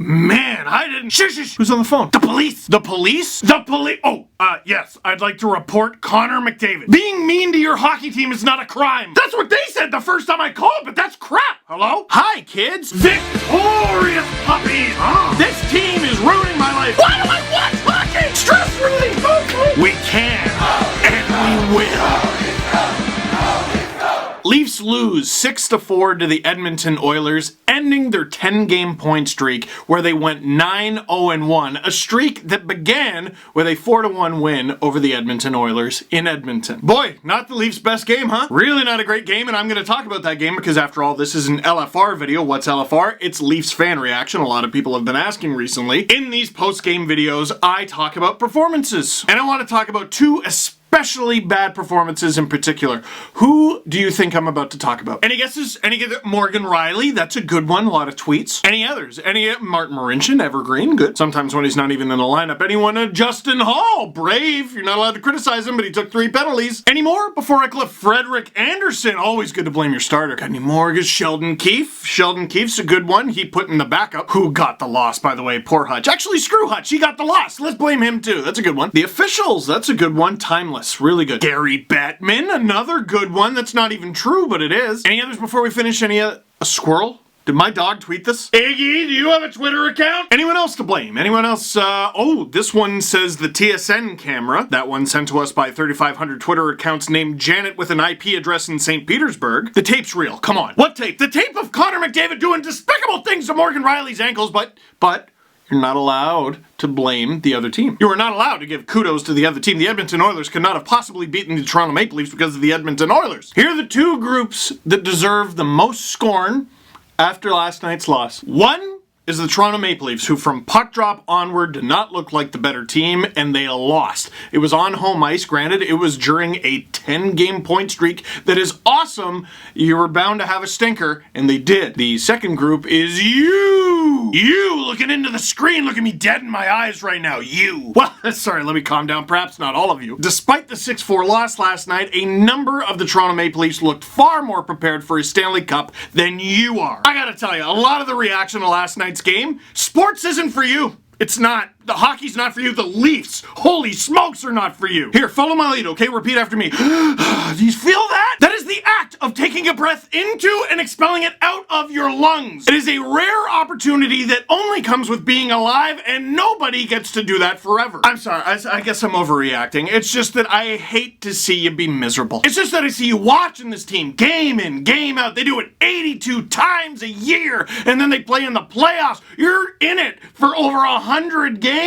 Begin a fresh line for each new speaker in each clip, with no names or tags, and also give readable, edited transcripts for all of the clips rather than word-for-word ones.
Man, I didn't. Shush. Who's on the phone? The police. The police? The police. Oh, yes. I'd like to report Connor McDavid. Being mean to your hockey team is not a crime. That's what they said the first time I called, but that's crap. Hello? Hi, kids. Victorious puppies. This team is ruining my life. Why do I watch hockey? Stress relief. We can. And we will. Leafs lose 6-4 to the Edmonton Oilers, ending their 10-game point streak where they went 9-0-1, a streak that began with a 4-1 win over the Edmonton Oilers in Edmonton. Boy, not the Leafs' best game, huh? Really not a great game, and I'm going to talk about that game because after all, this is an LFR video. What's LFR? It's Leafs fan reaction. A lot of people have been asking recently. In these post-game videos, I talk about performances, and I want to talk about two especially bad performances in particular. Who do you think I'm about to talk about? Any guesses? Morgan Riley, that's a good one. A lot of tweets. Any others? Martin Marincin, evergreen, good. Sometimes when he's not even in the lineup. Anyone? Justin Hall, brave. You're not allowed to criticize him, but he took 3 penalties. Any more? Before I clip Frederik Andersen, always good to blame your starter. Got any more? Sheldon Keefe. Sheldon Keefe's a good one. He put in the backup. Who got the loss, by the way? Poor Hutch. Actually, screw Hutch. He got the loss. Let's blame him too. That's a good one. The officials, that's a good one. Timeless. Really good. Gary Bettman, another good one. That's not even true, but it is. Any others before we finish? A squirrel? Did my dog tweet this? Iggy, do you have a Twitter account? Anyone else to blame? Anyone else? This one says the TSN camera. That one sent to us by 3,500 Twitter accounts named Janet with an IP address in St. Petersburg. The tape's real. Come on. What tape? The tape of Connor McDavid doing despicable things to Morgan Riley's ankles, but you're not allowed to blame the other team. You are not allowed to give kudos to the other team. The Edmonton Oilers could not have possibly beaten the Toronto Maple Leafs because of the Edmonton Oilers. Here are the two groups that deserve the most scorn after last night's loss. One is the Toronto Maple Leafs, who from puck drop onward did not look like the better team, and they lost. It was on home ice, granted. It was during a 10-game point streak that is awesome. You were bound to have a stinker, and they did. The second group is you! You looking into the screen, looking me dead in my eyes right now. You! Well, sorry, let me calm down. Perhaps not all of you. Despite the 6-4 loss last night, a number of the Toronto Maple Leafs looked far more prepared for a Stanley Cup than you are. I gotta tell you, a lot of the reaction to last night's game, sports isn't for you. It's not. The hockey's not for you. The Leafs, holy smokes, are not for you. Here, follow my lead, okay? Repeat after me. Do you feel that? That is the act of taking a breath into and expelling it out of your lungs. It is a rare opportunity that only comes with being alive, and nobody gets to do that forever. I'm sorry, I guess I'm overreacting. It's just that I hate to see you be miserable. It's just that I see you watching this team game in, game out. They do it 82 times a year, and then they play in the playoffs. You're in it for over 100 games.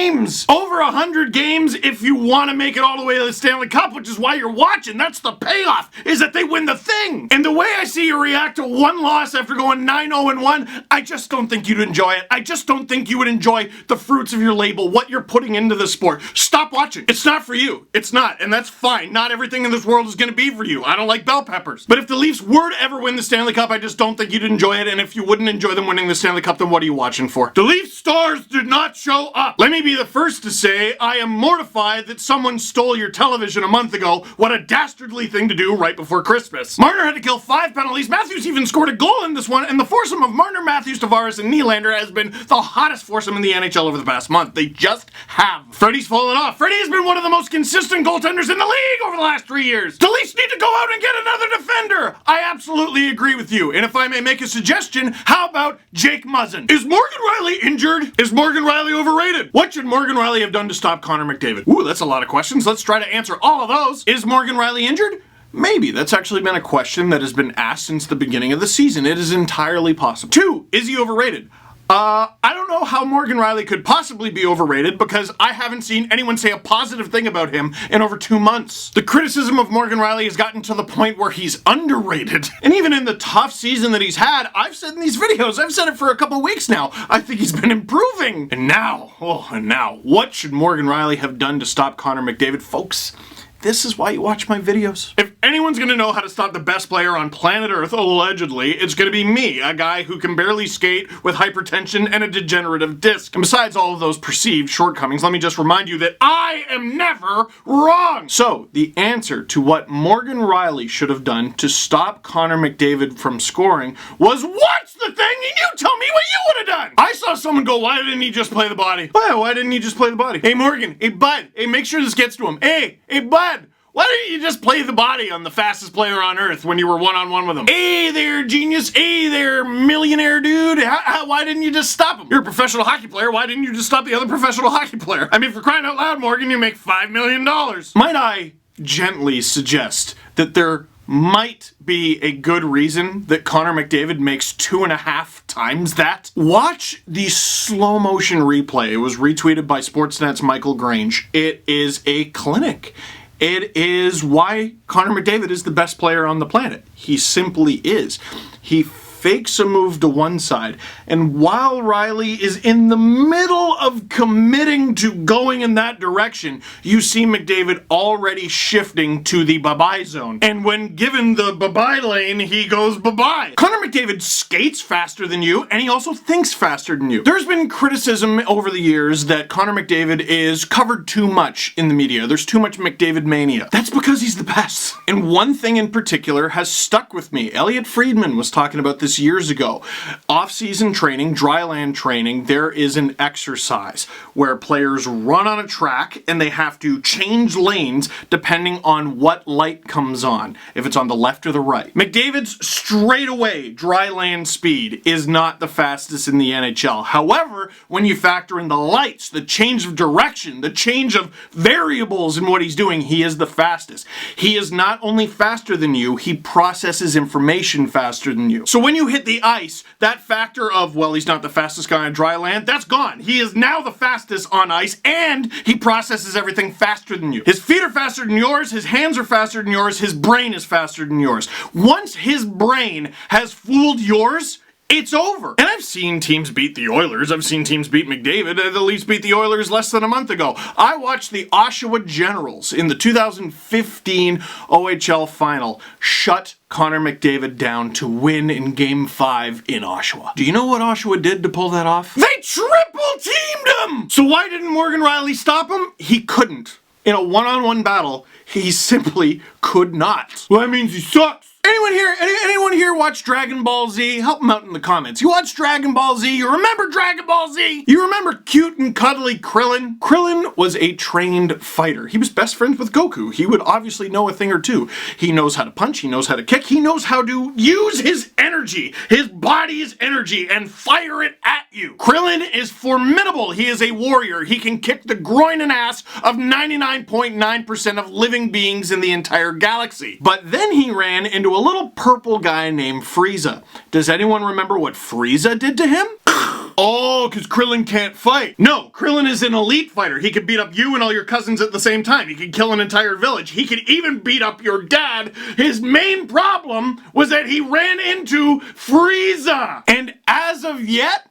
Over 100 games if you want to make it all the way to the Stanley Cup, which is why you're watching. That's the payoff, is that they win the thing. And the way I see you react to one loss after going 9-0-1, I just don't think you'd enjoy it. I just don't think you would enjoy the fruits of your label, what you're putting into the sport. Stop watching. It's not for you. It's not, and that's fine. Not everything in this world is going to be for you. I don't like bell peppers. But if the Leafs were to ever win the Stanley Cup, I just don't think you'd enjoy it, and if you wouldn't enjoy them winning the Stanley Cup, then what are you watching for? The Leafs stars did not show up. Let me be the first to say I am mortified that someone stole your television a month ago. What a dastardly thing to do right before Christmas. Marner had to kill 5 penalties. Matthews even scored a goal in this one, and the foursome of Marner, Matthews, Tavares, and Nylander has been the hottest foursome in the NHL over the past month. They just have. Freddie's fallen off. Freddie has been one of the most consistent goaltenders in the league over the last 3 years. The Leafs need to go out and get another defender. I absolutely agree with you, and if I may make a suggestion, how about Jake Muzzin? Is Morgan Riley injured? Is Morgan Riley overrated? What should Morgan Riley have done to stop Connor McDavid? Ooh, that's a lot of questions. Let's try to answer all of those. Is Morgan Riley injured? Maybe. That's actually been a question that has been asked since the beginning of the season. It is entirely possible. 2, is he overrated? I don't know how Morgan Riley could possibly be overrated because I haven't seen anyone say a positive thing about him in over 2 months. The criticism of Morgan Riley has gotten to the point where he's underrated. And even in the tough season that he's had, I've said in these videos, I've said it for a couple weeks now, I think he's been improving. And now, what should Morgan Riley have done to stop Connor McDavid? Folks, This is why you watch my videos. If anyone's gonna know how to stop the best player on planet Earth, allegedly, it's gonna be me, a guy who can barely skate with hypertension and a degenerative disc. And besides all of those perceived shortcomings, let me just remind you that I am never wrong! So, the answer to what Morgan Riley should have done to stop Connor McDavid from scoring was, what's the thing? And you tell me what you would have done! I saw someone go, why didn't he just play the body? Why didn't he just play the body? Hey Morgan, hey bud, hey make sure this gets to him. Hey bud! Why didn't you just play the body on the fastest player on earth when you were one-on-one with him? Hey there, genius. Hey there, millionaire dude. Why didn't you just stop him? You're a professional hockey player. Why didn't you just stop the other professional hockey player? I mean, for crying out loud, Morgan, you make $5 million. Might I gently suggest that there might be a good reason that Connor McDavid makes 2.5 times that? Watch the slow motion replay. It was retweeted by Sportsnet's Michael Grange. It is a clinic. It is why Connor McDavid is the best player on the planet. He simply is. He fakes a move to one side, and while Riley is in the middle of committing to going in that direction, you see McDavid already shifting to the bye-bye zone. And when given the bye-bye lane, he goes bye-bye. Connor McDavid skates faster than you, and he also thinks faster than you. There's been criticism over the years that Connor McDavid is covered too much in the media. There's too much McDavid mania. That's because he's the best. And one thing in particular has stuck with me. Elliot Friedman was talking about this years ago. Off-season training, dry land training, there is an exercise where players run on a track and they have to change lanes depending on what light comes on, if it's on the left or the right. McDavid's straightaway dry land speed is not the fastest in the NHL. However, when you factor in the lights, the change of direction, the change of variables in what he's doing, he is the fastest. He is not only faster than you, he processes information faster than you. So when you hit the ice, that factor of, well, he's not the fastest guy on dry land, that's gone. He is now the fastest on ice, and he processes everything faster than you. His feet are faster than yours, his hands are faster than yours, his brain is faster than yours. Once his brain has fooled yours, it's over. And I've seen teams beat the Oilers. I've seen teams beat McDavid. The Leafs beat the Oilers less than a month ago. I watched the Oshawa Generals in the 2015 OHL final shut Connor McDavid down to win in Game 5 in Oshawa. Do you know what Oshawa did to pull that off? They triple-teamed him! So why didn't Morgan Riley stop him? He couldn't. In a one-on-one battle, he simply could not. Well, that means he sucks. Anyone here watch Dragon Ball Z? Help him out in the comments. You watch Dragon Ball Z? You remember Dragon Ball Z? You remember cute and cuddly Krillin? Krillin was a trained fighter. He was best friends with Goku. He would obviously know a thing or two. He knows how to punch, he knows how to kick, he knows how to use his energy, his body's energy, and fire it at you. Krillin is formidable. He is a warrior. He can kick the groin and ass of 99.9% of living beings in the entire galaxy. But then he ran into a little purple guy named Frieza. Does anyone remember what Frieza did to him? Oh, because Krillin can't fight. No, Krillin is an elite fighter. He could beat up you and all your cousins at the same time. He could kill an entire village. He could even beat up your dad. His main problem was that he ran into Frieza. And as of yet,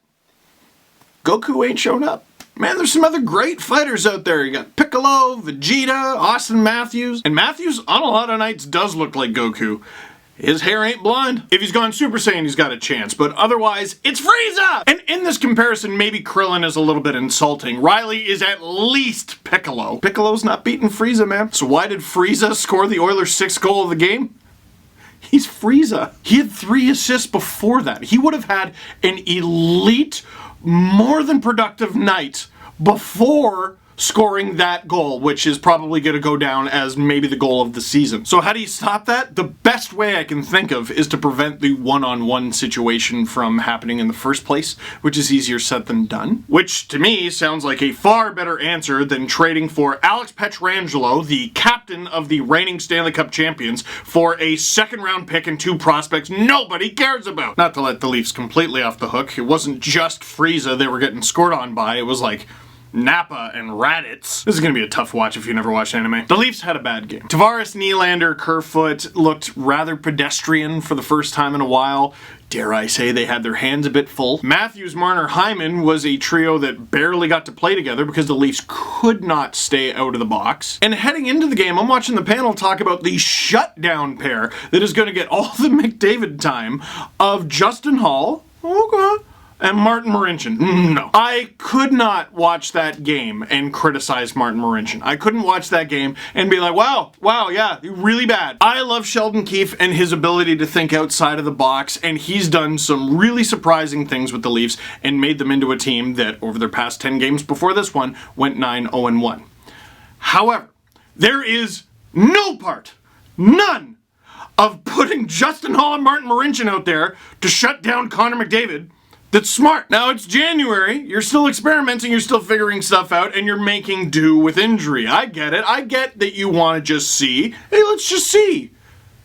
Goku ain't shown up. Man, there's some other great fighters out there. You got Piccolo, Vegeta, Austin Matthews. And Matthews, on a lot of nights, does look like Goku. His hair ain't blonde. If he's gone Super Saiyan, he's got a chance. But otherwise, it's Frieza! And in this comparison, maybe Krillin is a little bit insulting. Riley is at least Piccolo. Piccolo's not beating Frieza, man. So why did Frieza score the Oilers' 6th goal of the game? He's Frieza. He had 3 assists before that. He would have had an elite, more than productive night before scoring that goal, which is probably going to go down as maybe the goal of the season. So how do you stop that? The best way I can think of is to prevent the one-on-one situation from happening in the first place, which is easier said than done. Which, to me, sounds like a far better answer than trading for Alex Pietrangelo, the captain of the reigning Stanley Cup champions, for a second-round pick and 2 prospects nobody cares about. Not to let the Leafs completely off the hook. It wasn't just Frieza they were getting scored on by. It was like Napa and Raditz. This is going to be a tough watch if you never watched anime. The Leafs had a bad game. Tavares, Nylander, Kerfoot looked rather pedestrian for the first time in a while. Dare I say they had their hands a bit full. Matthews, Marner, Hyman was a trio that barely got to play together because the Leafs could not stay out of the box. And heading into the game, I'm watching the panel talk about the shutdown pair that is going to get all the McDavid time of Justin Holl, okay, and Martin Marincin. No. I could not watch that game and criticize Martin Marincin. I couldn't watch that game and be like, wow, yeah, really bad. I love Sheldon Keefe and his ability to think outside of the box, and he's done some really surprising things with the Leafs and made them into a team that, over their past 10 games before this one, went 9-0-1. However, there is no part, none, of putting Justin Holl and Martin Marincin out there to shut down Connor McDavid that's smart. Now it's January, you're still experimenting, you're still figuring stuff out, and you're making do with injury. I get it. I get that you want to just see. Hey, let's just see.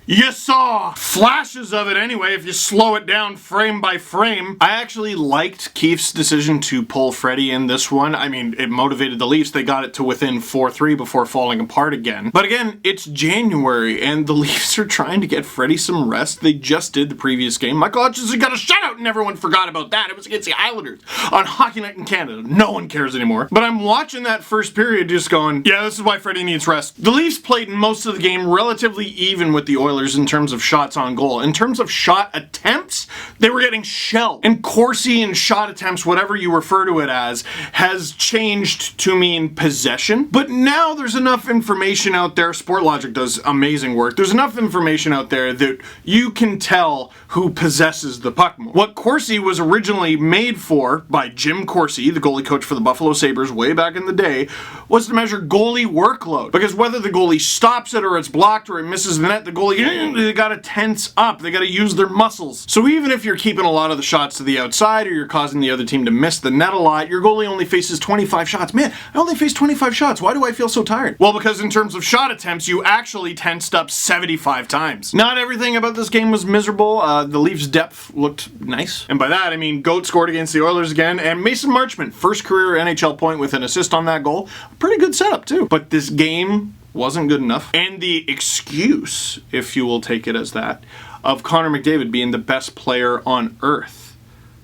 You saw flashes of it anyway if you slow it down frame by frame. I actually liked Keefe's decision to pull Freddie in this one. I mean, it motivated the Leafs. They got it to within 4-3 before falling apart again. But again, it's January and the Leafs are trying to get Freddie some rest. They just did the previous game. Michael Hutchinson got a shutout and everyone forgot about that. It was against the Islanders on Hockey Night in Canada. No one cares anymore. But I'm watching that first period just going, yeah, this is why Freddie needs rest. The Leafs played most of the game relatively even with the Oilers in terms of shots on goal. In terms of shot attempts, they were getting shelled. And Corsi and shot attempts, whatever you refer to it as, has changed to mean possession. But now there's enough information out there, Sportlogic does amazing work, there's enough information out there that you can tell who possesses the puck more. What Corsi was originally made for by Jim Corsi, the goalie coach for the Buffalo Sabres way back in the day, was to measure goalie workload. Because whether the goalie stops it or it's blocked or it misses the net, the goalie, they gotta tense up, they gotta use their muscles. So even if you're keeping a lot of the shots to the outside or you're causing the other team to miss the net a lot, your goalie only faces 25 shots. Man, I only faced 25 shots. Why do I feel so tired? Well, because in terms of shot attempts, you actually tensed up 75 times. Not everything about this game was miserable. The Leafs' depth looked nice. And by that, I mean Goat scored against the Oilers again, and Mason Marchment, first career NHL point with an assist on that goal. A pretty good setup, too. But this game wasn't good enough. And the excuse, if you will take it as that, of Connor McDavid being the best player on earth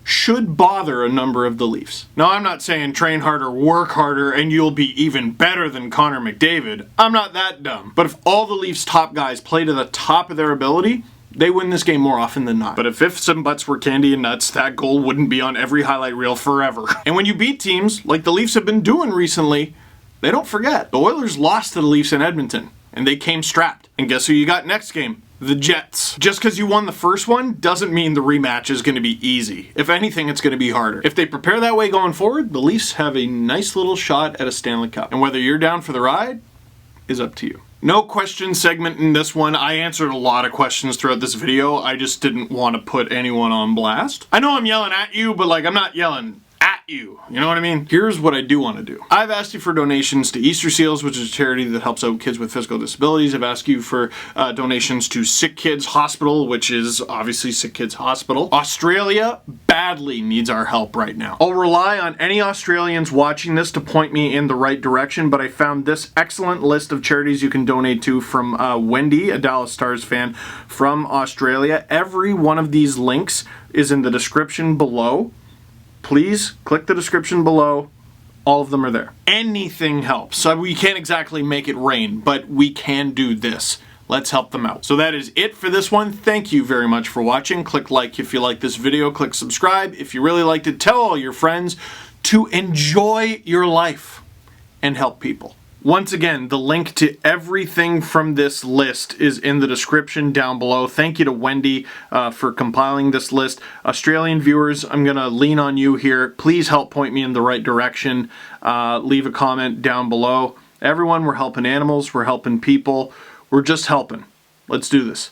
should bother a number of the Leafs. Now, I'm not saying train harder, work harder, and you'll be even better than Connor McDavid. I'm not that dumb. But if all the Leafs' top guys play to the top of their ability, they win this game more often than not. But if ifs and buts were candy and nuts, that goal wouldn't be on every highlight reel forever. And when you beat teams like the Leafs have been doing recently, they don't forget. The Oilers lost to the Leafs in Edmonton, and they came strapped. And guess who you got next game? The Jets. Just because you won the first one doesn't mean the rematch is going to be easy. If anything, it's going to be harder. If they prepare that way going forward, the Leafs have a nice little shot at a Stanley Cup. And whether you're down for the ride is up to you. No question segment in this one. I answered a lot of questions throughout this video. I just didn't want to put anyone on blast. I know I'm yelling at you, but like I'm not yelling at you. You know what I mean? Here's what I do want to do. I've asked you for donations to Easter Seals, which is a charity that helps out kids with physical disabilities. I've asked you for donations to Sick Kids Hospital, which is obviously Sick Kids Hospital. Australia badly needs our help right now. I'll rely on any Australians watching this to point me in the right direction, but I found this excellent list of charities you can donate to from Wendy, a Dallas Stars fan from Australia. Every one of these links is in the description below. Please click the description below. All of them are there. Anything helps. So we can't exactly make it rain, but we can do this. Let's help them out. So that is it for this one. Thank you very much for watching. Click like if you like this video. Click subscribe if you really liked it. Tell all your friends to enjoy your life and help people. Once again, the link to everything from this list is in the description down below. Thank you to Wendy for compiling this list. Australian viewers, I'm going to lean on you here. Please help point me in the right direction. Leave a comment down below. Everyone, we're helping animals. We're helping people. We're just helping. Let's do this.